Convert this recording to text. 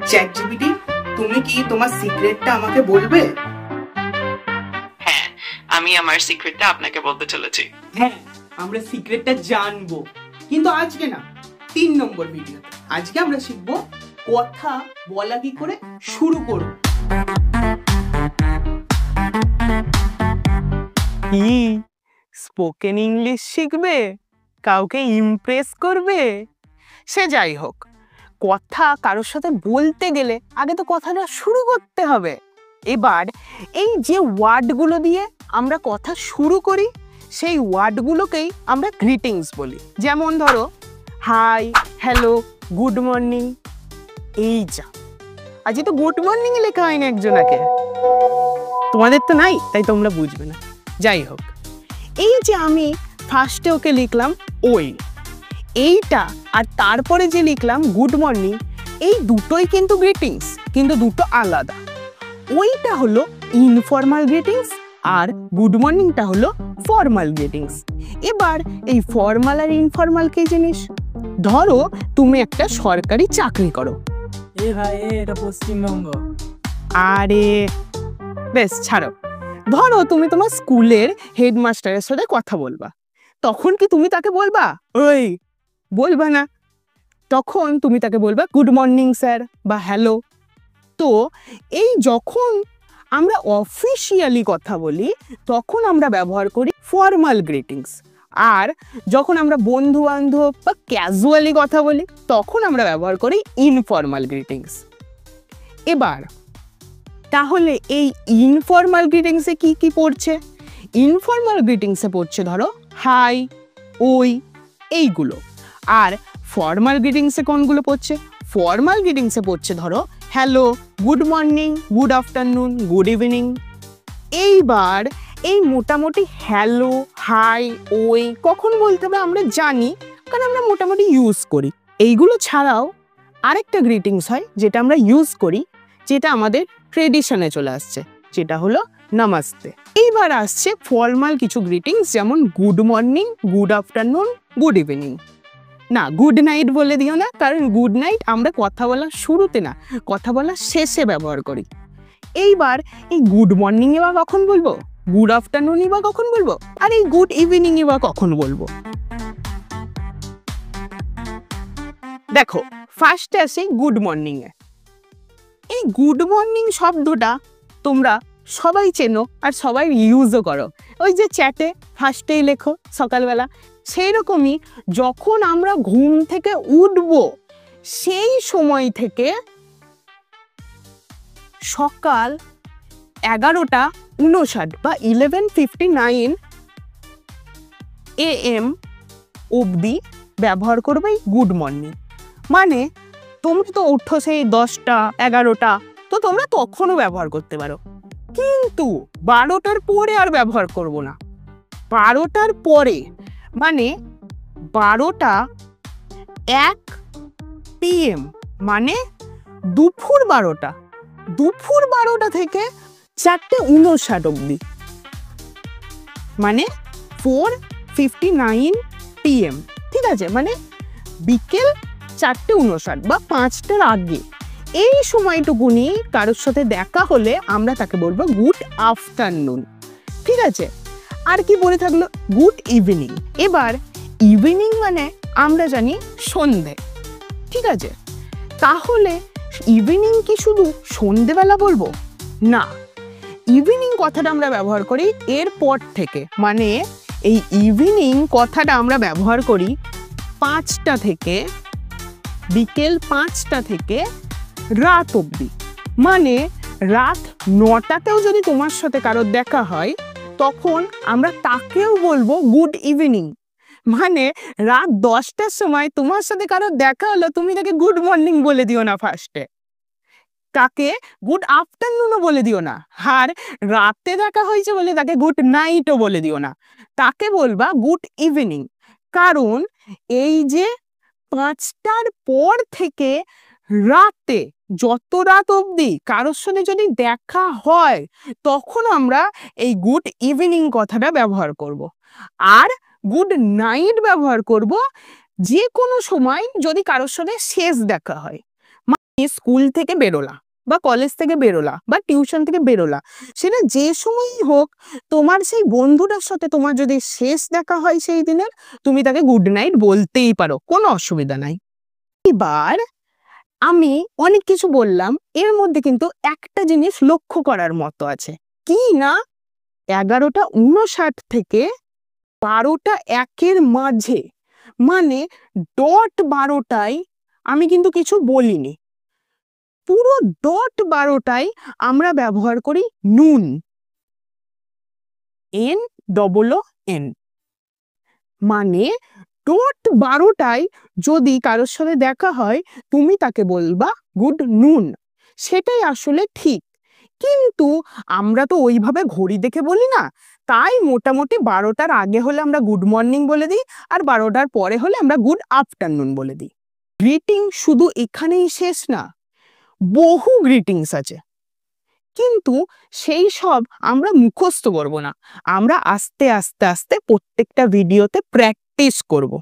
Chat GPT, তুমি কি তোমার সিক্রেটটা আমাকে বলবে? হ্যাঁ, আমি আমার সিক্রেটটা আপনাকে বলতে চলেছি। হ্যাঁ, আমরা সিক্রেটটা জানবো, কিন্তু আজকে না, 3 নম্বর ভিডিও। আজকে আমরা শিখবো কথা বলা কি করে শুরু করব। কি স্পোকেন ইংলিশ শিখবে? কাউকে ইমপ্রেস করবে? সে যাই হোক, কথা কারোর সাথে বলতে গেলে আগে তো কথাটা শুরু করতে হবে। এবার এই যে ওয়ার্ডগুলো দিয়ে আমরা কথা শুরু করি, সেই ওয়ার্ডগুলোকেই আমরা গ্রিটিংস বলি। যেমন ধরো হাই, হ্যালো, গুড মর্নিং। এই যা, আজ তো গুড মর্নিং লেখা হয় না একজনাকে, তোমাদের তো নাই তাই তোমরা বুঝবে না। যাই হোক, এই যে আমি ফার্স্টে ওকে লিখলাম ওই, এইটা আর তারপরে যে লিখলাম গুড মর্নিং, এই দুটোই কিন্তু গ্রিটিংস, কিন্তু দুটো আলাদা। ওইটা হলো ইনফর্মাল গ্রিটিংস আর গুড মর্নিংটা হলো ফর্মাল গ্রিটিংস। এবার এই ফর্মাল আর ইনফর্মাল কি জিনিস? ধরো তুমি একটা সরকারি চাকরি করো। এটা পশ্চিমবঙ্গ। আরে বেশ ছাড়ো, ধরো তুমি তোমার স্কুলের হেডমাস্টারের সাথে কথা বলবা, তখন কি তুমি তাকে বলবা ওই? বলবা না, তখন তুমি তাকে বলবা গুড মর্নিং স্যার বা হ্যালো। তো এই যখন আমরা অফিসিয়ালি কথা বলি তখন আমরা ব্যবহার করি ফর্মাল গ্রিটিংস, আর যখন আমরা বন্ধু বান্ধব বা ক্যাজুয়ালি কথা বলি তখন আমরা ব্যবহার করি ইনফর্মাল গ্রিটিংস। এবার তাহলে এই ইনফর্মাল গ্রিটিংসে কি কি পড়ছে? ইনফর্মাল গ্রিটিংসে পড়ছে ধরো হাই, ওই, এইগুলো। আর ফর্মাল গ্রিটিংসে কোনগুলো পড়ছে? ফর্মাল গ্রিটিংসে পড়ছে ধরো hello, good morning, good afternoon, good evening. এইবার এই মোটামুটি হ্যালো, হাই, ওই কখন বলতে হবে আমরা জানি, কারণ আমরা মোটামুটি ইউজ করি। এইগুলো ছাড়াও আরেকটা গ্রিটিংস হয় যেটা আমরা ইউজ করি, যেটা আমাদের ট্রেডিশনে চলে আসছে, যেটা হলো নমস্তে। এইবার আসছে ফর্মাল কিছু গ্রিটিংস, যেমন good morning, good afternoon, good evening. না, গুড নাইট বলে দিও না, কারণ গুড নাইট আমরা কথা বলার শুরুতে না, কথা বলার শেষে ব্যবহার করি। এইবার এই গুড মর্নিং এ বা কখন বলবো, গুড আফটারনুন বা কখন বলবো, আর এই গুড ইভিনিং বা কখন বলবো? দেখো, ফার্স্টে আসে গুড মর্নিং এ। এই গুড মর্নিং শব্দটা তোমরা সবাই চেনো আর সবাই ইউজও করো, ওই যে চ্যাটে ফার্স্টেই লেখো সকালবেলা। সেই রকমই যখন আমরা ঘুম থেকে উঠবো সেই সময় থেকে সকাল 11:59 বা 11:59 AM অবধি ব্যবহার করবে গুড মর্নিং। মানে তোমরা তো উঠো সেই 10টা 11টা, তো তোমরা তখনও ব্যবহার করতে পারো, কিন্তু 12টার পরে আর ব্যবহার করব না। 12টার পরে মানে 12:01 PM মানে দুপুর 12টা, দুপুর 12টা থেকে 4:59 অবধি মানে 4:59 PM। ঠিক আছে, মানে বিকেল 4:59 বা 5টার আগে। এই সময়টুকুনি কারোর সাথে দেখা হলে আমরা তাকে বলবো গুড আফটারনুন। ঠিক আছে, আর কি বলে থাকলো গুড ইভিনিং। এবার ইভিনিং মানে আমরা জানি সন্ধে। ঠিক আছে, তাহলে ইভিনিং কি শুধু সন্ধেবেলা বলবো? না, ইভিনিং কথাটা আমরা ব্যবহার করি এরপর থেকে, মানে এই ইভিনিং কথাটা আমরা ব্যবহার করি 5টা থেকে, বিকেল 5টা থেকে রাত অবধি। মানে রাত 9টাতেও যদি তোমার সাথে কারোর দেখা হয় তখন আমরা তাকেও বলবো গুড ইভিনিং। মানে রাত 10টার সময় তোমার সাথে কারোর দেখা হলো, তুমি তাকে গুড মর্নিং বলে দিও না ফার্স্টে, তাকে গুড আফটারনুনও বলে দিও না, আর রাতে দেখা হয়েছে বলে তাকে গুড নাইটও বলে দিও না, তাকে বলবা গুড ইভিনিং। কারণ এই যে 5টার পর থেকে রাতে, যত রাত অবধি কারোর সাথে যদি দেখা হয় তখন আমরা এই গুড ইভিনিং কথাটা ব্যবহার করব। আর গুড নাইট ব্যবহার করব যে কোনো সময় যদি কারোর সাথে শেষ দেখা হয়। স্কুল থেকে বেরোলা বা কলেজ থেকে বেরোলা বা টিউশন থেকে বেরোলা, সেটা যে সময়ই হোক, তোমার সেই বন্ধুটার সাথে তোমার যদি শেষ দেখা হয় সেই দিনের, তুমি তাকে গুড নাইট বলতেই পারো, কোনো অসুবিধা নাই। এবার আমি অনেক কিছু বললাম, এর মধ্যে কিন্তু একটা জিনিস লক্ষ্য করার মতো আছে, কি না 11:59 থেকে 12:01 মাঝে, মানে ডট 12টায় আমি কিন্তু কিছু বলিনি। পুরো ডট 12টায় আমরা ব্যবহার করি নুন, NOON, মানে ডট 12টায় যদি কারোর সাথে দেখা হয়, তুমি তাকে বলবা গুড নুন, সেটাই আসলে ঠিক। কিন্তু আমরা তো ওইভাবে ঘড়ি দেখে বলি না, তাই মোটামুটি 12টার আগে হলে আমরা গুড মর্নিং বলে দিই, আর 12টার পরে হলে আমরা গুড আফটারনুন বলে দিই। গ্রিটিং শুধু এখানেই শেষ না, বহু গ্রিটিংস আছে, কিন্তু সেই সব আমরা মুখস্থ করব না, আমরা আস্তে আস্তে আস্তে প্রত্যেকটা ভিডিওতে প্র্যাকটিস করব।